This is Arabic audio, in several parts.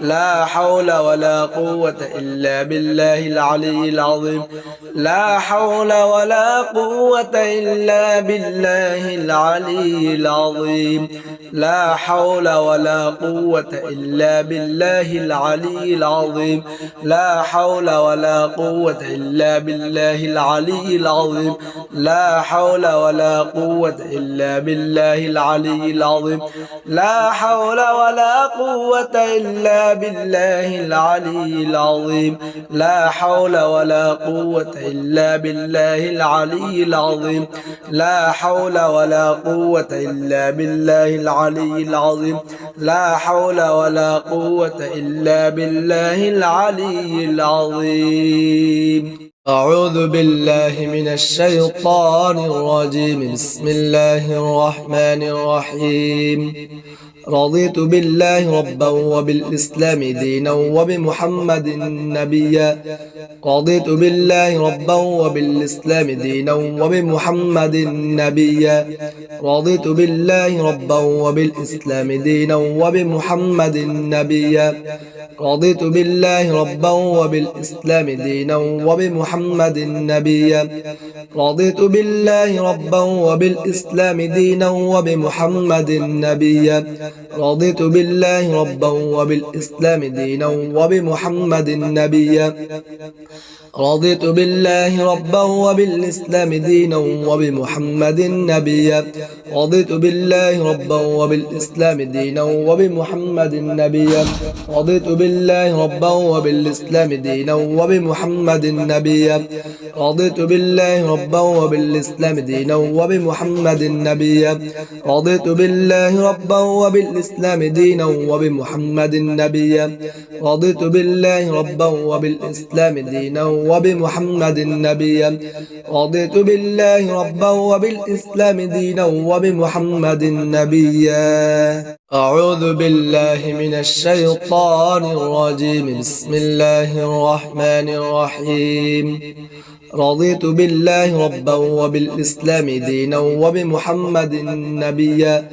لا حول ولا قوة إلا بالله العلي العظيم لا حول ولا قوة إلا بالله العلي العظيم لا حول ولا قوة إلا بالله العلي العظيم لا حول ولا قوة إلا بالله العلي العظيم لا حول ولا قوة إلا بالله العلي العظيم لا حول ولا قوة إلا بالله العلي العظيم لا حول ولا قوة إلا بالله العلي العظيم لا حول ولا قوة إلا بالله العلي العظيم لا حول ولا قوة إلا بالله العلي العظيم أعوذ بالله من الشيطان الرجيم بسم الله الرحمن الرحيم رضيت بالله ربا وبالإسلام دينا وبمحمد نبيا رضيت بالله ربا وبالإسلام دينا وبمحمد نبيا رضيت بالله ربا وبالإسلام دينا وبمحمد نبيا رضيت بالله ربا وبالإسلام دينا وبمحمد نبيا رضيت بالله ربا وبالإسلام دينا وبمحمد نبيا رضيت بالله ربا وبالإسلام دينا وبمحمد نبيا رضيت بالله ربا وبالإسلام دينا وبمحمد نبيا رضيت بالله ربا وبالإسلام دينا وبمحمد نبيا رضيت بالله ربا وبالإسلام دينا وبمحمد نبيا رضيت بالله ربا وبالإسلام دينا وبمحمد نبيا رضيت بالله ربا وبالإسلام دينا وبمحمد نبيا رضيت بالله ربا وبالإسلام دينا وبمحمد نبيا رضيت بالله ربا وبالإسلام دينا وبمحمد نبيا أعوذ بالله من الشيطان الرجيم بسم الله الرحمن الرحيم رضيت بالله ربا وبالإسلام دينا وبمحمد نبيا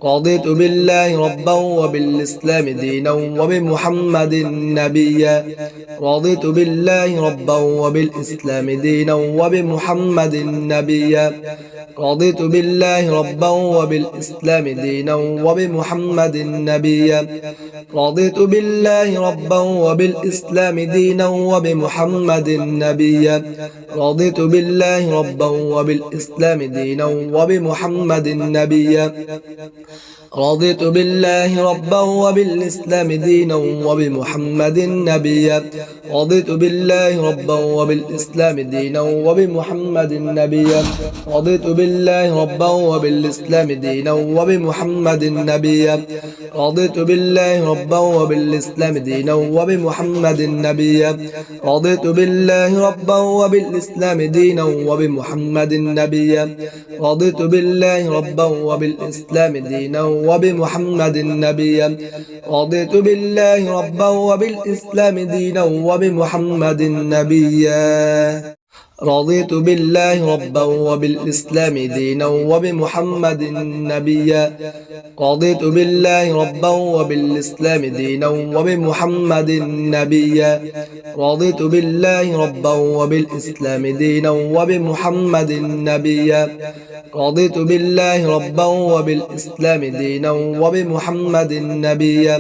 رضيت بالله ربا وبالإسلام دينا وبمحمد نبيا رضيت بالله ربا وبالإسلام دينا وبمحمد نبيا رضيت بالله ربا وبالإسلام دينا وبمحمد نبيا رضيت بالله ربا وبالإسلام دينا وبمحمد نبيا رضيت بالله ربا وبالإسلام دينا وبمحمد نبيا رضيت بالله ربا وبالإسلام دينا وبمحمد نبيا رضيت بالله ربا وبالإسلام دينا وبمحمد نبيا رضيت بالله ربا وبالإسلام دينا وبمحمد نبيا رضيت بالله ربا وبالإسلام دينا وبمحمد نبيا رضيت بالله ربا وبالإسلام دينا وبمحمد نبيا رضيت بالله ربا وبالإسلام دينا وبمحمد نبيا رضيت بالله ربا وبالإسلام دينا وبمحمد نبيا رضيت بالله ربا وبالإسلام دينا وبمحمد نبيا رضيت بالله ربا وبالإسلام دينا وبمحمد نبيا رضيت بالله ربا وبالإسلام دينا وبمحمد نبيا رضيت بالله ربا وبالإسلام دينا وبمحمد نبيا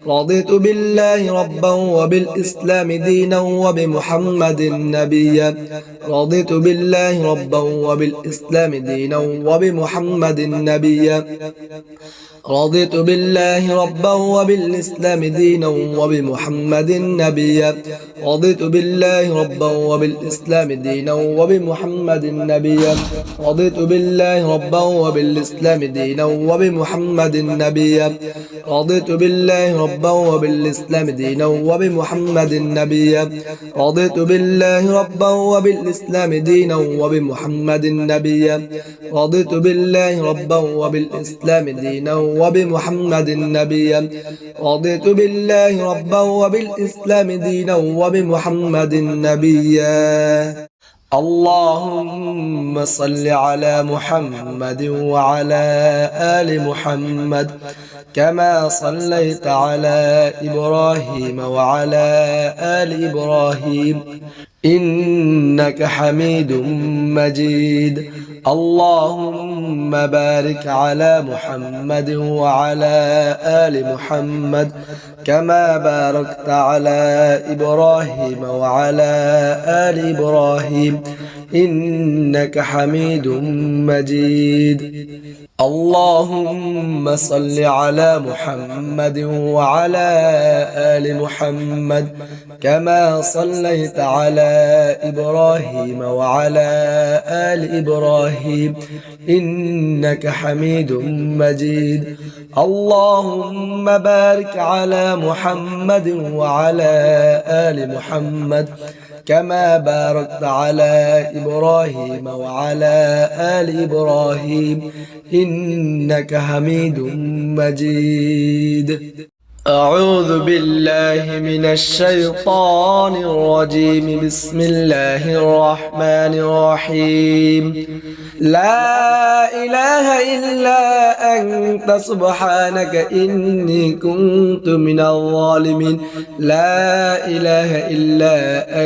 رضيت بالله ربا وبالإسلام دينا وبمحمد نبيا رضيت بالله ربا وبالإسلام دينا وبمحمد نبيا رضيت بالله ربا وبالإسلام دينا وبمحمد نبيا رضيت بالله ربا وبالإسلام دينا وبمحمد نبيا رضيت بالله ربا وبالإسلام دينا وبمحمد نبيا رضيت بالله ربا وبالإسلام دينا وبمحمد نبيا رضيت بالله ربا وبالإسلام دينا وبمحمد نبيا رضيت بالله ربا وبالإسلام دينا وبمحمد نبيا رضيت بالله ربا وبالإسلام دينا وبمحمد نبيا اللهم صل على محمد وعلى آل محمد كما صليت على إبراهيم وعلى آل إبراهيم إنك حميد مجيد. اللهم بارك على محمد وعلى آل محمد كما باركت على إبراهيم وعلى آل إبراهيم إنك حميد مجيد. اللهم صل على محمد وعلى آل محمد كما صليت على إبراهيم وعلى آل إبراهيم إنك حميد مجيد. اللهم بارك على محمد وعلى آل محمد كما باركت على إبراهيم وعلى آل إبراهيم إنك حميد مجيد. أعوذ بالله من الشيطان الرجيم. بسم الله الرحمن الرحيم. لا إله إلا أنت سبحانك إني كنت من الظالمين. لا إله إلا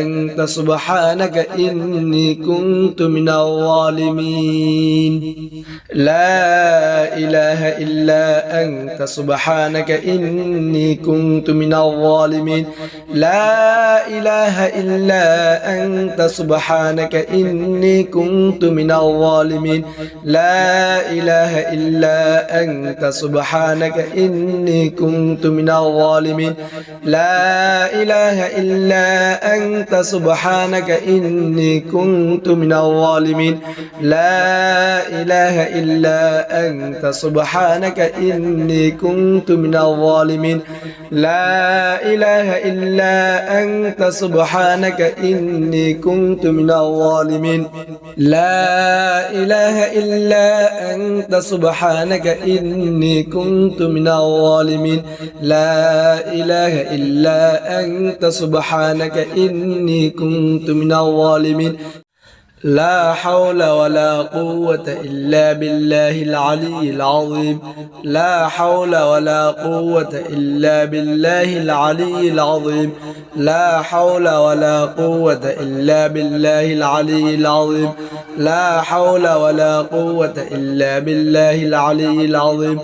أنت سبحانك إني كنت من الظالمين. لا إله إلا أنت سبحانك إني كنت من الظالمين. لا إله إلا أنت سبحانك إني كنت من الظالمين. لا إله إلا أنت سبحانك إني كنت من الظالمين. لا إله إلا أنت سبحانك إني كنت من الظالمين. لا إله إلا أنت سبحانك إني كنت من الظالمين. لا إله إلا أنت سبحانك إني كنت من الظالمين. لا إله إلا أنت سبحانك إني كنت من الظالمين. لا إله إلا أنت سبحانك إني كنت من الظالمين. لا حول ولا قوة إلا بالله العلي العظيم. لا حول ولا قوة إلا بالله العلي العظيم. لا حول ولا قوة إلا بالله العلي العظيم. لا حول ولا قوة إلا بالله العلي العظيم.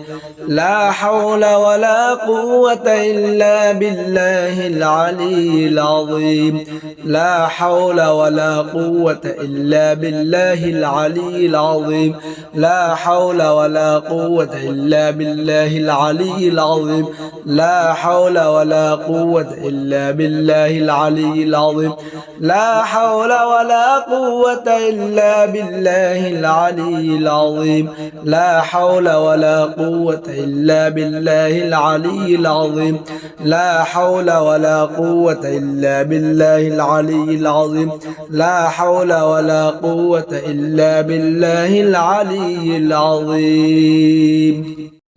لا حول ولا قوة إلا بالله العلي العظيم. لا حول ولا قوة إلا بالله العلي العظيم. لا حول ولا قوة إلا بالله العلي العظيم. لا حول ولا قوة إلا بالله العلي العظيم. لا حول ولا قوة إلا بالله العلي العظيم. لا حول ولا قوة إلا بالله العلي العظيم. لا حول ولا قوة إلا بالله العلي العظيم. لا حول ولا قوة إلا بالله العلي العظيم.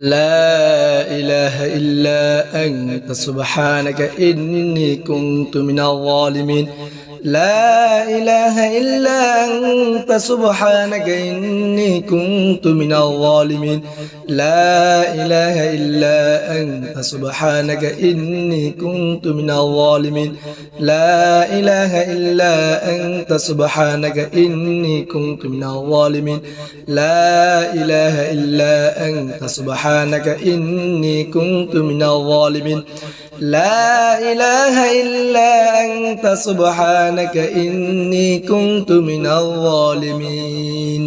لا إله إلا أنت سبحانك إني كنت من الظالمين. لا إله إلا أنت سبحانك إني كنت من الظالمين. لا إله إلا أنت سبحانك إني كنت من الظالمين. لا إله إلا أنت سبحانك إني كنت من الظالمين. لا إله إلا أنت سبحانك إني كنت من الظالمين. لا إله إلا أنت سبحانك إني كنت من الظالمين.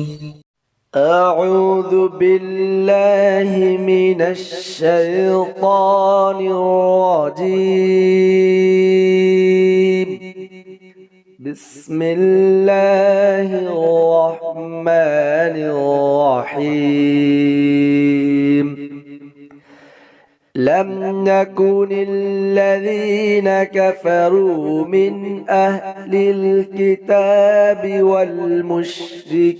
أعوذ بالله من الشيطان الرجيم. بسم الله الرحمن الرحيم. لم نكن الذين كفروا من أهل الكتاب والمشركين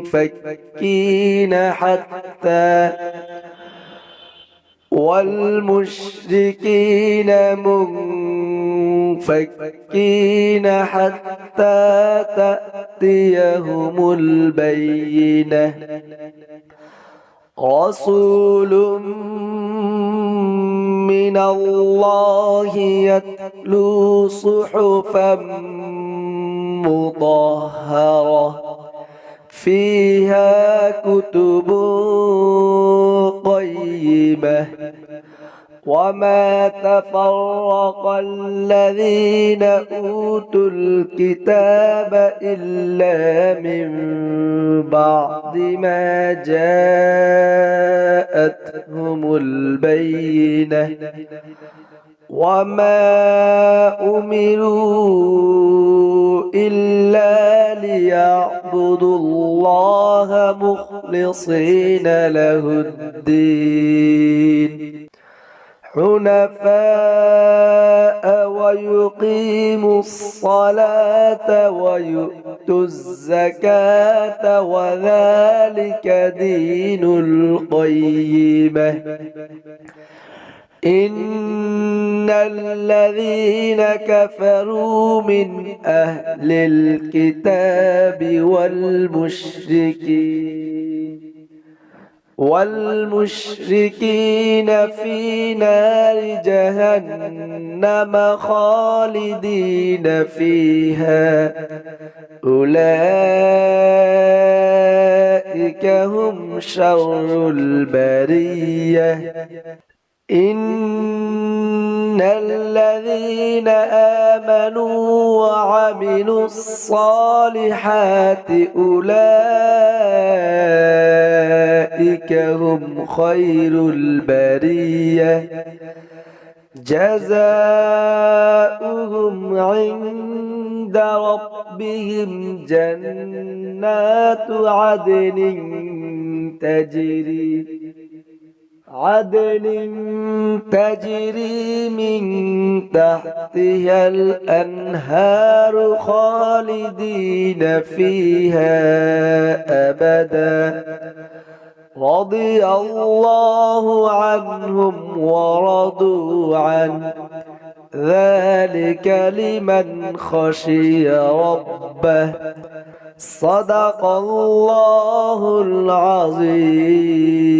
منفكين منفكين حتى تأتيهم البينة رسول من الله يتلو صحفا مطهرة فيها كتب قيمة وما تفرق الذين أوتوا الكتاب إلا من بعد ما جاءتهم البينة وما أمروا إلا ليعبدوا الله مخلصين له الدين حنفاء ويقيموا الصلاة ويؤتوا الزكاة وذلك دين القيمة إن الذين كفروا من أهل الكتاب والمشركين في نار جهنم خالدين فيها أولئك هم شر البرية إن الذين آمنوا وعملوا الصالحات أولئك هم خير البرية جزاؤهم عند ربهم جنات عدن تجري من تحتها الأنهار خالدين فيها أبدا رضي الله عنهم ورضوا عنه ذلك لمن خشي ربه صدق الله العظيم.